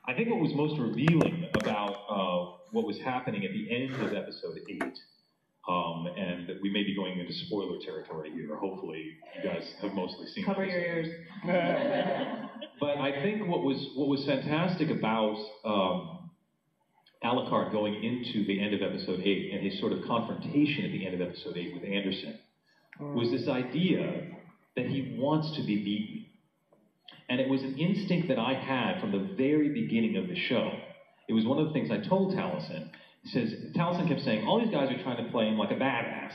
I think what was most revealing about what was happening at the end of episode 8, and we may be going into spoiler territory here. Hopefully, you guys have mostly seen. Cover your ears. But I think what was fantastic about Alucard going into the end of episode 8 and his sort of confrontation at the end of episode 8 with Anderson was this idea that he wants to be beaten. And it was an instinct that I had from the very beginning of the show. It was one of the things I told Taliesin. Taliesin kept saying, all these guys are trying to play him like a badass.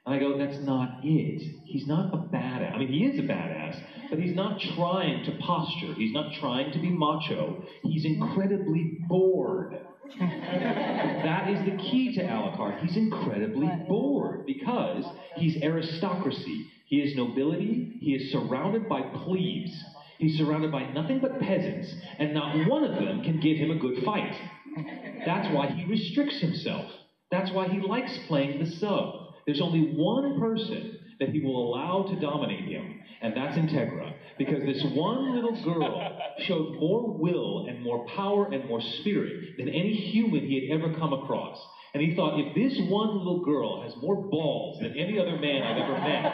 And I go, that's not it. He's not a badass. I mean, he is a badass, but he's not trying to posture. He's not trying to be macho. He's incredibly bored. That is the key to Alucard. He's incredibly bored because he's aristocracy. He is nobility. He is surrounded by plebes. He's surrounded by nothing but peasants, and not one of them can give him a good fight. That's why he restricts himself. That's why he likes playing the sub. There's only one person that he will allow to dominate him, and that's Integra. Because this one little girl showed more will and more power and more spirit than any human he had ever come across. And he thought, if this one little girl has more balls than any other man I've ever met,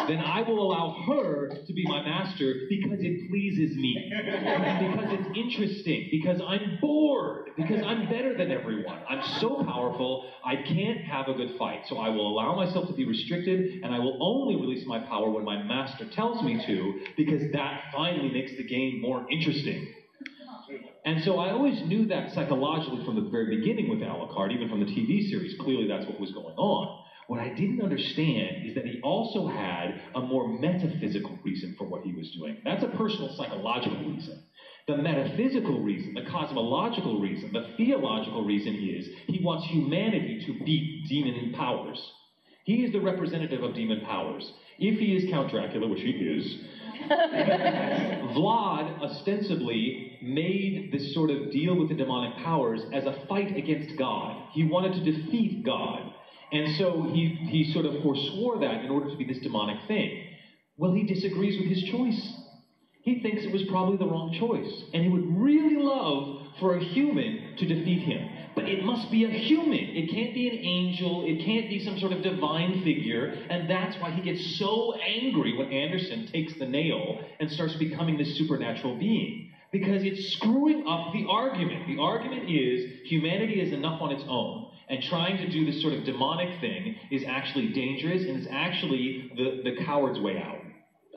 then I will allow her to be my master because it pleases me, because it's interesting, because I'm bored, because I'm better than everyone. I'm so powerful, I can't have a good fight. So I will allow myself to be restricted, and I will only release my power when my master tells me to, because that finally makes the game more interesting. And so I always knew that psychologically from the very beginning with Alucard, even from the TV series. Clearly that's what was going on. What I didn't understand is that he also had a more metaphysical reason for what he was doing. That's a personal psychological reason. The metaphysical reason, the cosmological reason, the theological reason is he wants humanity to beat demon powers. He is the representative of demon powers. If he is Count Dracula, which he is, Vlad ostensibly made this sort of deal with the demonic powers as a fight against God. He wanted to defeat God. And so he sort of forswore that in order to be this demonic thing. Well, he disagrees with his choice. He thinks it was probably the wrong choice. And he would really love for a human to defeat him. But it must be a human. It can't be an angel. It can't be some sort of divine figure. And that's why he gets so angry when Anderson takes the nail and starts becoming this supernatural being. Because it's screwing up the argument. The argument is humanity is enough on its own. And trying to do this sort of demonic thing is actually dangerous, and is actually the coward's way out.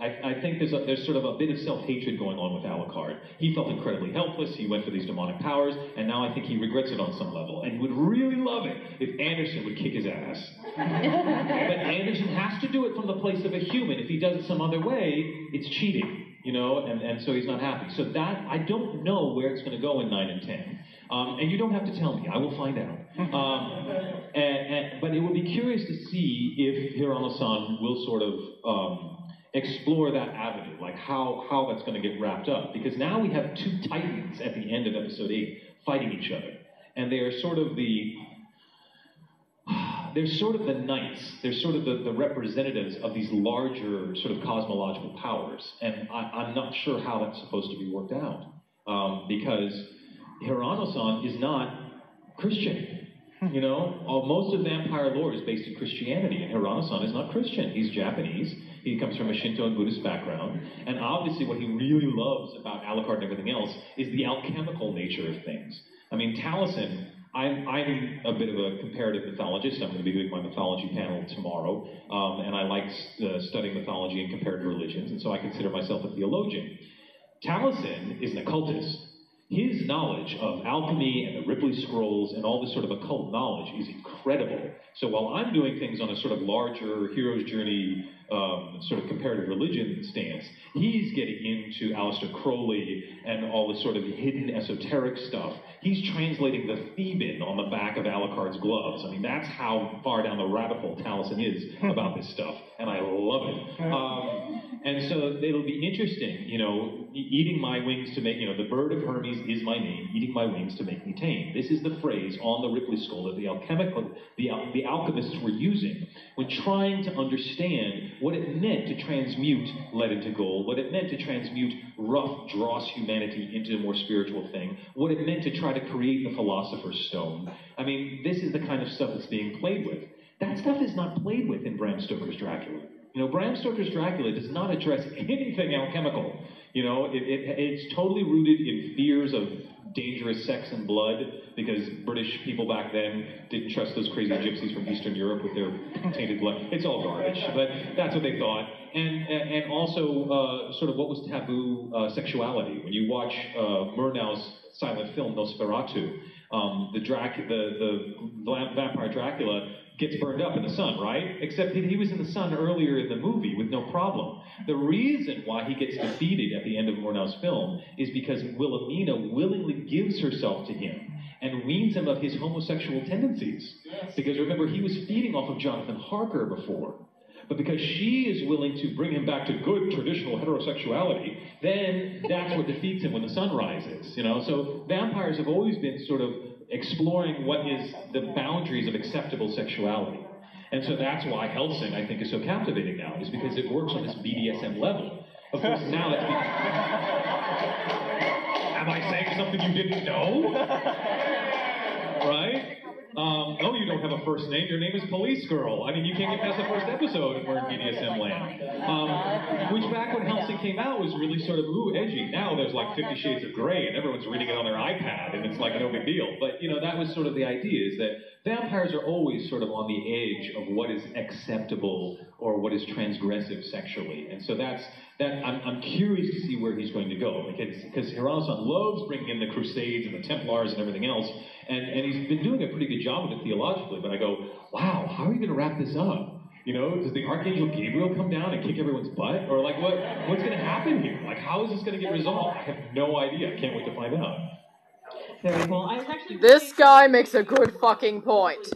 I think there's sort of a bit of self-hatred going on with Alucard. He felt incredibly helpless. He went for these demonic powers, and now I think he regrets it on some level, and would really love it if Anderson would kick his ass. But Anderson has to do it from the place of a human. If he does it some other way, it's cheating, you know, and so he's not happy. So that, I don't know where it's going to go in 9 and 10. And you don't have to tell me. I will find out. But it would be curious to see if Hirano-san will sort of explore that avenue, like how that's going to get wrapped up. Because now we have two titans at the end of episode 8 fighting each other. And they are sort of they're sort of the knights. They're sort of the representatives of these larger sort of cosmological powers. And I'm not sure how that's supposed to be worked out. Because Hirano-san is not Christian. You know, most of vampire lore is based in Christianity, and Hirano-san is not Christian. He's Japanese. He comes from a Shinto and Buddhist background. And obviously what he really loves about Alucard and everything else is the alchemical nature of things. I mean, Taliesin, I'm a bit of a comparative mythologist. I'm going to be doing my mythology panel tomorrow. And I like studying mythology and comparative religions, and so I consider myself a theologian. Taliesin is an occultist. His knowledge of alchemy and the Ripley scrolls and all this sort of occult knowledge is incredible. So while I'm doing things on a sort of larger hero's journey, sort of comparative religion stance, he's getting into Aleister Crowley and all this sort of hidden esoteric stuff. He's translating the Theban on the back of Alucard's gloves. I mean, that's how far down the rabbit hole Taliesin is about this stuff, and I love it. And so it'll be interesting, you know, eating my wings to make, you know, the bird of Hermes is my name, eating my wings to make me tame. This is the phrase on the Ripley skull that the alchemists were using when trying to understand what it meant to transmute lead into gold, what it meant to transmute rough, dross humanity into a more spiritual thing, what it meant to try to create the Philosopher's Stone. I mean, this is the kind of stuff that's being played with. That stuff is not played with in Bram Stoker's Dracula. You know, Bram Stoker's Dracula does not address anything alchemical. You know, it's totally rooted in fears of dangerous sex and blood, because British people back then didn't trust those crazy gypsies from Eastern Europe with their tainted blood. It's all garbage, but that's what they thought. And also sort of what was taboo sexuality. When you watch Murnau's silent film Nosferatu, the vampire Dracula gets burned up in the sun, right? Except he was in the sun earlier in the movie with no problem. The reason why he gets defeated at the end of Murnau's film is because Wilhelmina willingly gives herself to him and weans him of his homosexual tendencies. Because remember, he was feeding off of Jonathan Harker before. But because she is willing to bring him back to good traditional heterosexuality, then that's what defeats him when the sun rises, you know? So vampires have always been sort of exploring what is the boundaries of acceptable sexuality. And so that's why Hellsing, I think, is so captivating now, is because it works on this BDSM level. Of course, now it's Am I saying something you didn't know? Right? Oh, you don't have a first name. Your name is Police Girl. I mean, you can't get past the first episode if we're in BDSM land. Which back when Hellsing came out was really sort of, ooh, edgy. Now there's like 50 Shades of Grey and everyone's reading it on their iPad and it's like no big deal. But, you know, that was sort of the idea, is that vampires are always sort of on the edge of what is acceptable or what is transgressive sexually. And so I'm curious to see where he's going to go, because Hirono-san loves bringing in the Crusades and the Templars and everything else, and he's been doing a pretty good job of it theologically, but I go, wow, how are you going to wrap this up? You know, does the Archangel Gabriel come down and kick everyone's butt? Or like, what's going to happen here? Like, how is this going to get resolved? I have no idea. I can't wait to find out. Very cool. This guy makes a good fucking point.